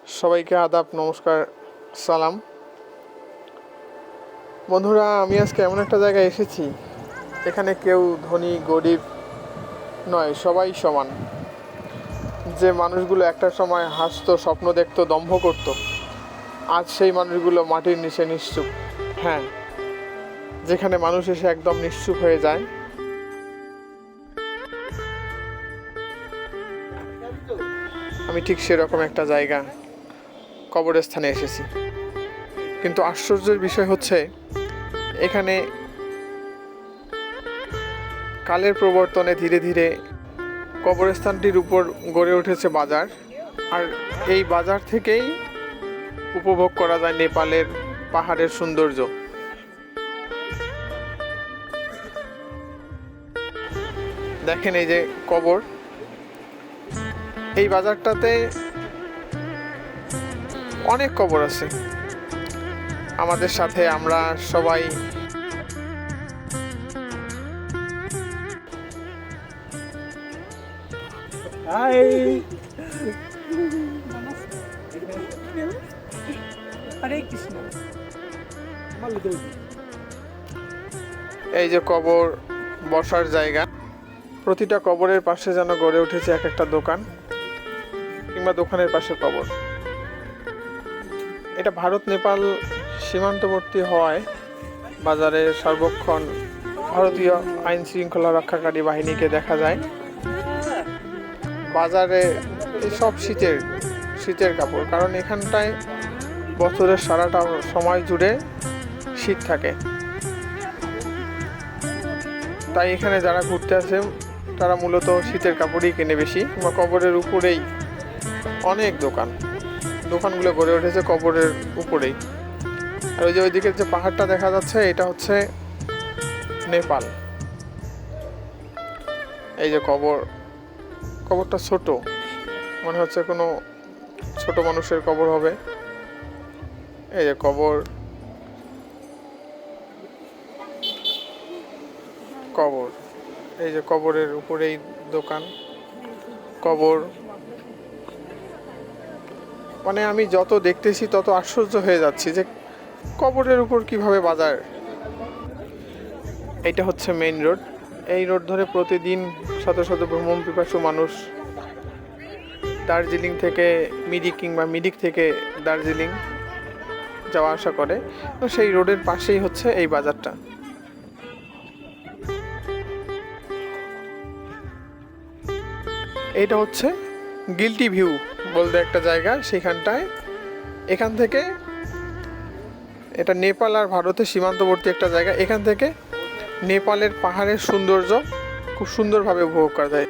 সবাইকে আদাব, নমস্কার, সালাম। বন্ধুরা, আমি আজকে এমন একটা জায়গায় এসেছি, এখানে কেউ ধনী গরিব নয়, সবাই সমান। যে মানুষগুলো একটা সময় হাসতো, স্বপ্ন দেখতো, দম্ভ করত, আজ সেই মানুষগুলো মাটির নিচে নিশ্চুপ। হ্যাঁ, যেখানে মানুষ এসে একদম নিশ্চুপ হয়ে যায়। আমি ঠিক সেরকম একটা জায়গা, কবরস্থানে এসেছি। কিন্তু আশ্চর্যের বিষয় হচ্ছে, এখানে কালের প্রবর্তনে ধীরে ধীরে কবরস্থানটির উপর গড়ে উঠেছে বাজার। আর এই বাজার থেকেই উপভোগ করা যায় নেপালের পাহাড়ের সৌন্দর্য। দেখেন, এই যে কবর, এই বাজারটাতে অনেক কবর আছে। আমাদের সাথে আমরা সবাই এই যে কবর, বসার জায়গা। প্রতিটা কবরের পাশে যেন গড়ে উঠেছে এক একটা দোকান, কিংবা দোকানের পাশে কবর। এটা ভারত নেপাল সীমান্তবর্তী হওয়ায় বাজারে সর্বক্ষণ ভারতীয় আইন শৃঙ্খলা রক্ষাকারী বাহিনীকে দেখা যায়। বাজারে সব শীতের কাপড়, কারণ এখানটায় বছরের সারাটা সময় জুড়ে শীত থাকে। তাই এখানে যারা ঘুরতে আসে তারা মূলত শীতের কাপড়ই কেনে বেশি। বা কবরের উপরেই অনেক দোকানগুলো গড়ে উঠেছে কবরের উপরেই। আর ওই যে ওইদিকে যে পাহাড়টা দেখা যাচ্ছে, এটা হচ্ছে নেপাল। এই যে কবরটা ছোট, মনে হচ্ছে কোনো ছোট মানুষের কবর হবে। এই যে কবর, এই যে কবরের উপরেই দোকান, কবর। মানে আমি যত দেখতেছি তত আশ্চর্য হয়ে যাচ্ছি যে কবরের উপর কিভাবে বাজার। এইটা হচ্ছে মেইন রোড। এই রোড ধরে প্রতিদিন শত শত ভ্রমণ পিপাসু মানুষ দার্জিলিং থেকে মিরিক, কিংবা মিরিক থেকে দার্জিলিং যাওয়া আসা করে। তো সেই রোডের পাশেই হচ্ছে এই বাজারটা। এইটা হচ্ছে গিল্টি ভিউ বলতে একটা জায়গা, সেখানটায়। এখান থেকে এটা নেপাল আর ভারতের সীমান্তবর্তী একটা জায়গা। এখান থেকে নেপালের পাহাড়ের সৌন্দর্য খুব সুন্দরভাবে উপভোগ করা যায়।